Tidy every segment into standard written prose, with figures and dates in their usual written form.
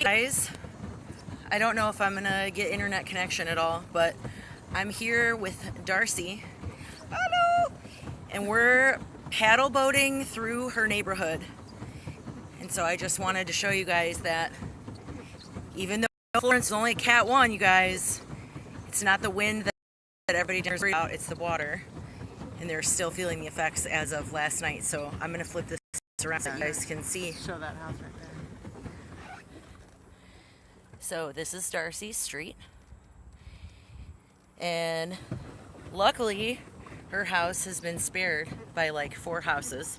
Hey guys, I don't know if I'm gonna get internet connection at all, but I'm here with Darcy. Hello! And we're paddle boating through her neighborhood. And so I just wanted to show you guys that even though Florence is only Cat 1, you guys, it's not the wind that everybody knows about, it's the water. And they're still feeling the effects as of last night. So I'm gonna flip this around so you guys can see. Show that house right there. So this is Darcy Street. And luckily, her house has been spared by like 4 houses.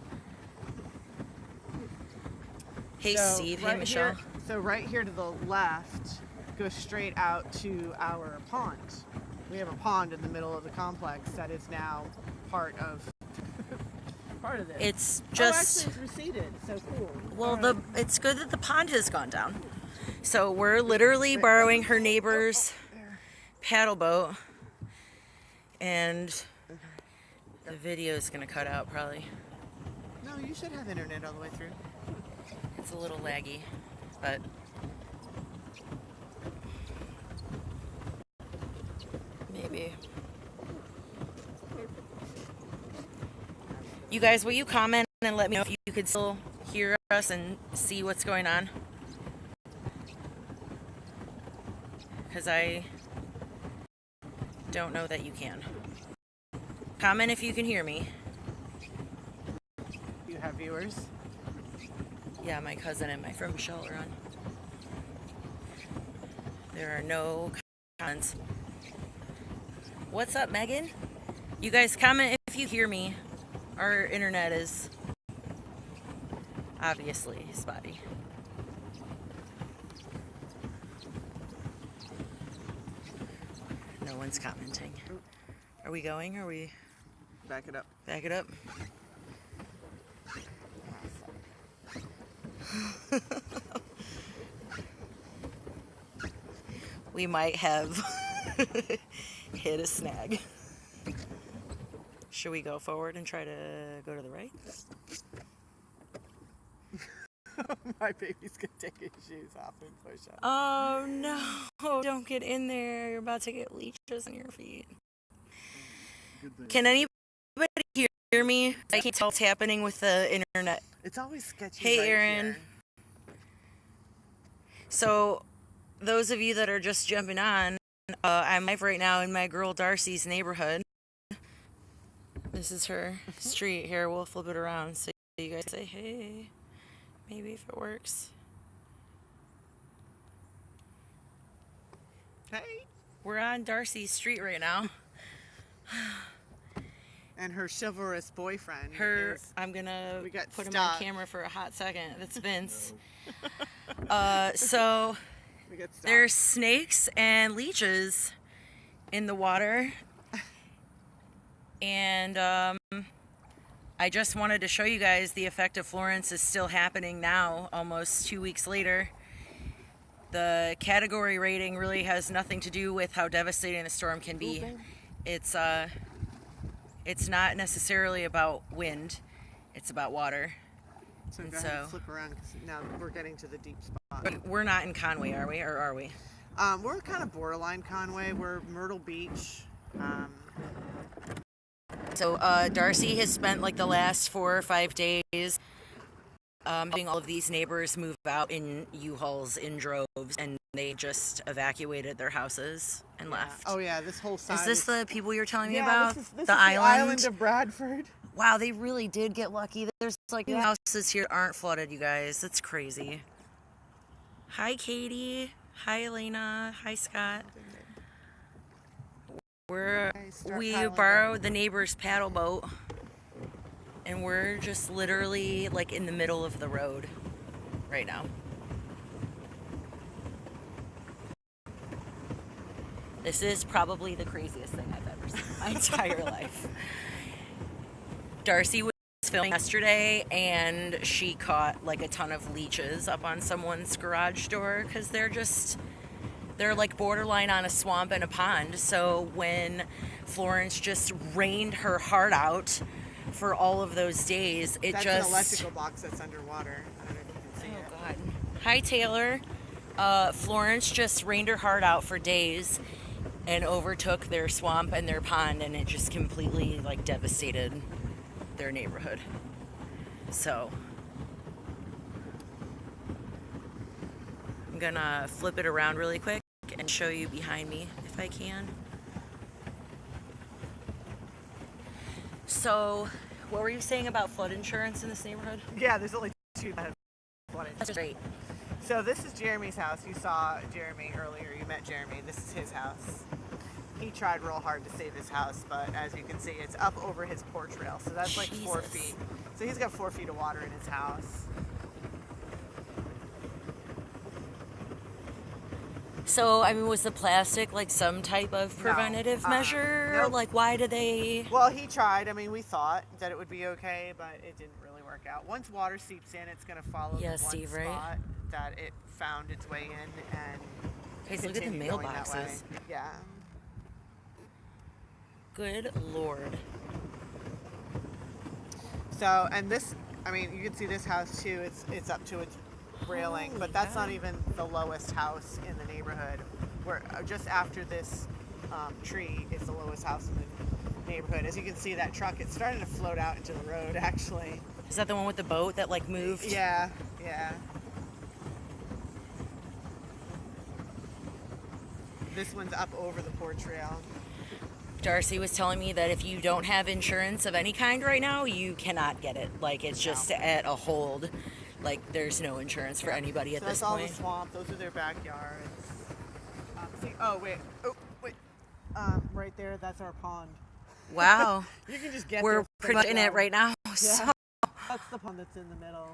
Hey Steve, hey Michelle. So right here to the left goes straight out to our pond. We have a pond in the middle of the complex that is now part of this. It's just actually it's receded. So cool. Well, it's good that the pond has gone down. So we're literally borrowing her neighbor's paddle boat, and the video is gonna cut out probably. No, you should have internet all the way through. It's a little laggy, but maybe. You guys, will you comment and let me know if you could still hear us and see what's going on? Because I don't know that you can. Comment if you can hear me. You have viewers? Yeah, my cousin and my friend Michelle are on. There are no comments. What's up, Megan? You guys comment if you hear me. Our internet is obviously spotty. No one's commenting. Are we going? Are we? Back it up. Back it up. We might have hit a snag. Should we go forward and try to go to the right? My baby's gonna take his shoes off and push up. Oh no, don't get in there. You're about to get leeches on your feet. Can anybody hear me? I can't tell what's happening with the internet. It's always sketchy. Hey, right Aaron. Here. So, those of you that are just jumping on, I'm live right now in my girl Darcy's neighborhood. This is her street here. We'll flip it around so you guys say, hey, maybe if it works. Hey. We're on Darcy Street right now. And her chivalrous boyfriend. I'm gonna put him stuck. on camera for a hot second. That's Vince. So there's snakes and leeches in the water. And I just wanted to show you guys the effect of Florence is still happening now, almost 2 weeks later. The category rating really has nothing to do with how devastating the storm can be. It's not necessarily about wind, it's about water. So go ahead and flip around because now we're getting to the deep spot. But we're not in Conway, are we? Or are we? We're kind of borderline Conway. We're Myrtle Beach. So Darcy has spent like the last 4 or 5 days having all of these neighbors move out in U-Hauls in droves, and they just evacuated their houses and left. Oh yeah, this whole side. Is this the people you're telling me Yeah, about? this is the the island of Bradford. Wow, they really did get lucky. There's like houses here that aren't flooded, you guys. That's crazy. Hi, Katie. Hi, Elena. Hi, Scott. We borrowed the neighbor's paddle boat, and we're just literally like in the middle of the road right now. This is probably the craziest thing I've ever seen in my entire life. Darcy was filming yesterday, and she caught like a ton of leeches up on someone's garage door because they're like borderline on a swamp and a pond. So when Florence just rained her heart out for all of those days, That's an electrical box that's underwater. I don't know if you can see it. God. Hi, Taylor. Florence just rained her heart out for days and overtook their swamp and their pond, and it just completely like devastated their neighborhood. So I'm gonna flip it around really quick and show you behind me if I can. So what were you saying about flood insurance in this neighborhood? Yeah, there's only 2 that have flooded. That's great. So this is Jeremy's house. You saw Jeremy earlier. You met Jeremy. This is his house. He tried real hard to save his house, but as you can see, it's up over his porch rail. So that's like 4 Jesus. feet. So he's got 4 feet of water in his house. So, I mean, was the plastic like some type of preventative measure? Nope. Like, why do they... Well, he tried. I mean, we thought that it would be okay, but it didn't really work out. Once water seeps in, it's going to follow the one Steve, spot right? that it found its way in and Okay, so look at the continue going that way. mailboxes. Yeah. Good Lord. So, and this, I mean, you can see this house too. It's up to its railing, Holy but that's cow. not even the lowest house in the neighborhood. Where just after this tree is the lowest house in the neighborhood. As you can see, that truck, it's starting to float out into the road. Actually. Is that the one with the boat that like moved? Yeah. Yeah. This one's up over the porch rail. Darcy was telling me that if you don't have insurance of any kind right now, you cannot get it. Like, it's just at a hold. Like, there's no insurance for anybody at So this that's all point. the swamp. Those are their backyards. See, oh wait, right there. That's our pond. Wow. You can just get We're there pretty much in it now. right now. Yeah. So. That's the pond that's in the middle.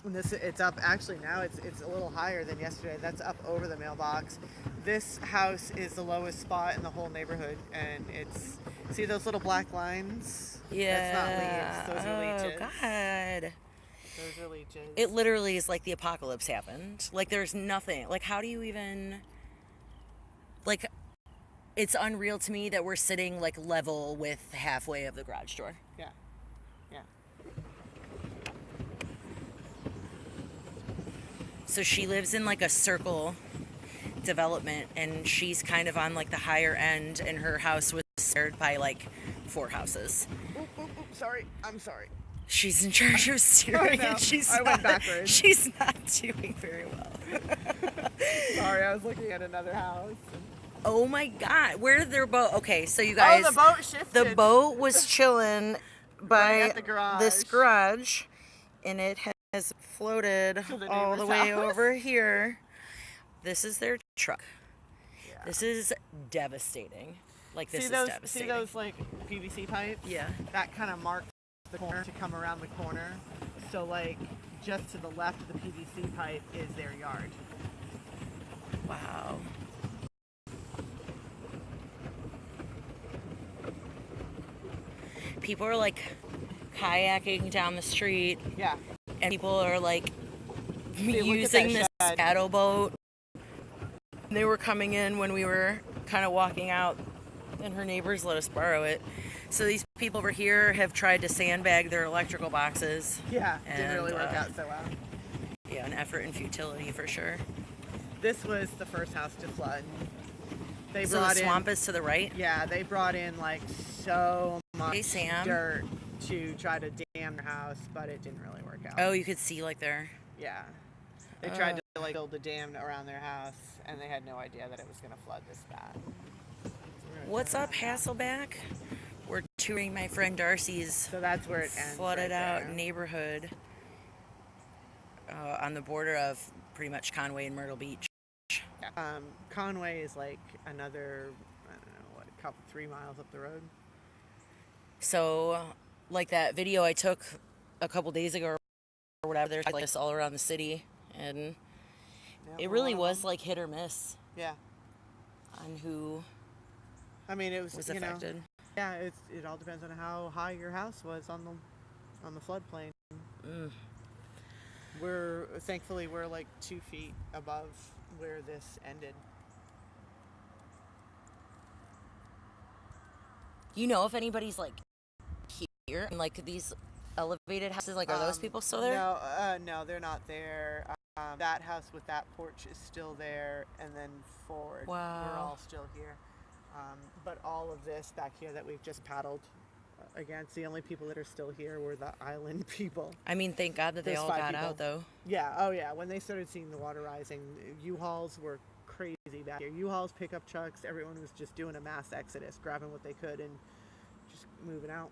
And this, it's up. Actually, now it's a little higher than yesterday. That's up over the mailbox. This house is the lowest spot in the whole neighborhood, and it's, see those little black lines? Yeah. That's not leaves. Those are leeches. Oh, God. Those are leeches. It literally is like the apocalypse happened. Like, there's nothing. Like, how do you even... Like, it's unreal to me that we're sitting, like, level with halfway of the garage door. Yeah. Yeah. So she lives in, like, a circle development, and she's kind of on, like, the higher end, and her house was shared by, like, 4 houses. Oop, sorry. I'm sorry. She's in charge of steering, I know. and she's I went backwards. She's not doing very well. Sorry, I was looking at another house. Oh my God, where did their boat? Okay, so you guys, the boat shifted. the boat was chilling by Right at the garage. this garage, and it has floated To the all the neighbor's way house. over here. This is their truck. Yeah. This is devastating. Like, this See is those? devastating. See those like PVC pipes? Yeah. That kind of marks the corner to come around the corner. So like just to the left of the PVC pipe is their yard. Wow. People are like kayaking down the street, Yeah. and people are like look at using that this shed. paddle boat. They were coming in when we were kind of walking out, and her neighbors let us borrow it. So these people over here have tried to sandbag their electrical boxes. Yeah. Didn't really And, work out so well. Yeah, an effort and futility for sure. This was the first house to flood. They So the brought swamp in. is to the right. Yeah, they brought in like so much Hey, Sam. dirt to try to dam their house, but it didn't really work out. Oh, you could see like there. Yeah. They tried to like build a dam around their house, and they had no idea that it was going to flood this bad. So we're gonna What's turn up, around. Hasselback? We're touring my friend Darcy's So that's where it ends. flooded right out there. neighborhood on the border of pretty much Conway and Myrtle Beach. Conway is like another, I don't know, what, a couple, 3 miles up the road. So, like that video I took a couple days ago or whatever, there's like this all around the city, and Yeah, it we're really one of was them. like hit or miss Yeah. on who I mean, it was you know, affected. yeah, it all depends on how high your house was on the floodplain. Mm. We're thankfully we're like 2 feet above where this ended. You know if anybody's like here, and like these elevated houses? Like, are those people still there? No, they're not there. That house with that porch is still there, and then forward, Wow. we're all still here. But all of this back here that we've just paddled against, the only people that are still here were the island people. I mean, thank God that they There's all 5 got people. out, though. Yeah, oh yeah. When they started seeing the water rising, U-Hauls were crazy back here. U-Hauls, pickup trucks, everyone was just doing a mass exodus, grabbing what they could and just moving out.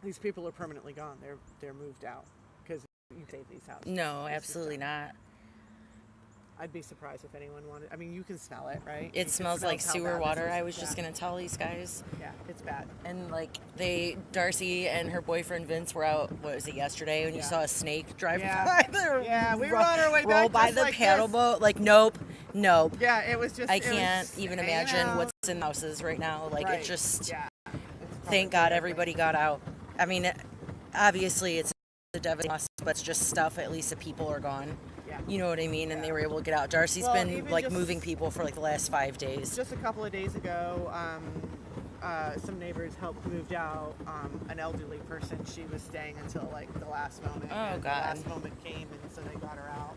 These people are permanently gone. They're moved out because you save these houses. No, It's absolutely just, not. I'd be surprised if anyone wanted. I mean, you can smell it, right? It smells like how sewer bad water. this is. I was just gonna tell these guys. Yeah, it's bad. And like Darcy and her boyfriend Vince were out. What was it, yesterday? When you saw a snake drive by the we were on our way back. roll by just the like paddle this. boat. Like nope. Yeah, it was just. I can't even hanging imagine out. what's in houses right now. Like Right. it just. Yeah. Thank God everybody got out. I mean, obviously it's a devastating loss, but it's just stuff. At least the people are gone. Yeah. You know what I mean? And they were able to get out. Darcy's Well, been even like just- moving people for like the last 5 days. Just a couple of days ago, some neighbors helped moved out an elderly person. She was staying until like the last moment. Oh, and God. The last moment came, and so they got her out.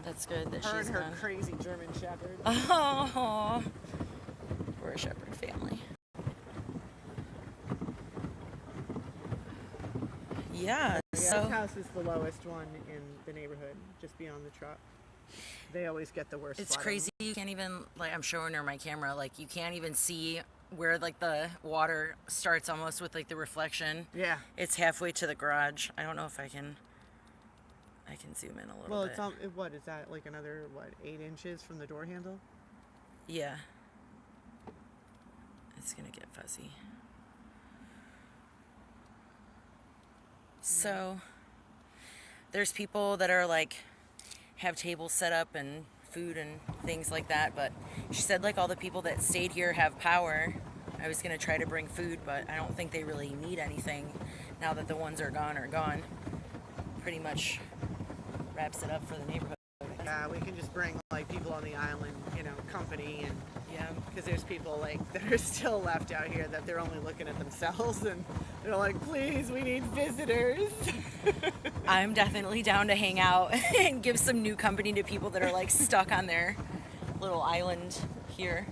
That's good that Her she's and her gone. crazy German Shepherd. Oh, we're a shepherd family. Yeah. This So house is the lowest one in the neighborhood, just beyond the truck. They always get the worst. it's flooding. crazy. You can't even like I'm showing her my camera. Like you can't even see where like the water starts almost with like the reflection. Yeah. It's halfway to the garage. I don't know if I can zoom in a little Well, bit. it's on. What is that? Like another 8 inches from the door handle? Yeah. It's gonna get fuzzy. So there's people that are like have tables set up and food and things like that, but she said like all the people that stayed here have power. I was gonna try to bring food, but I don't think they really need anything now that the ones are gone. Pretty much wraps it up for the neighborhood. Yeah, we can just bring like people on the island, company, and Yeah. because there's people like that are still left out here that they're only looking at themselves and they're like, please, we need visitors. I'm definitely down to hang out and give some new company to people that are like stuck on their little island here.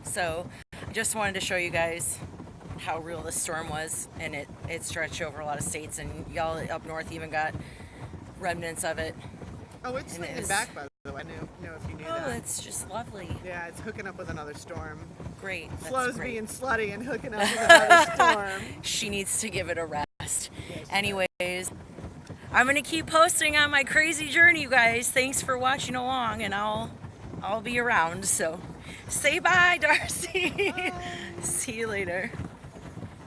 So I just wanted to show you guys how real this storm was, and it stretched over a lot of states, and y'all up north even got remnants of it. Oh, it's And it swinging is- back, by the way. I didn't know if you knew Oh, that. it's just lovely. Yeah, it's hooking up with another storm. Great. That's Flo's great. being slutty and hooking up with another storm. She needs to give it a rest. Anyways, I'm gonna keep posting on my crazy journey, you guys. Thanks for watching along, and I'll be around. So say bye, Darcy. See you later.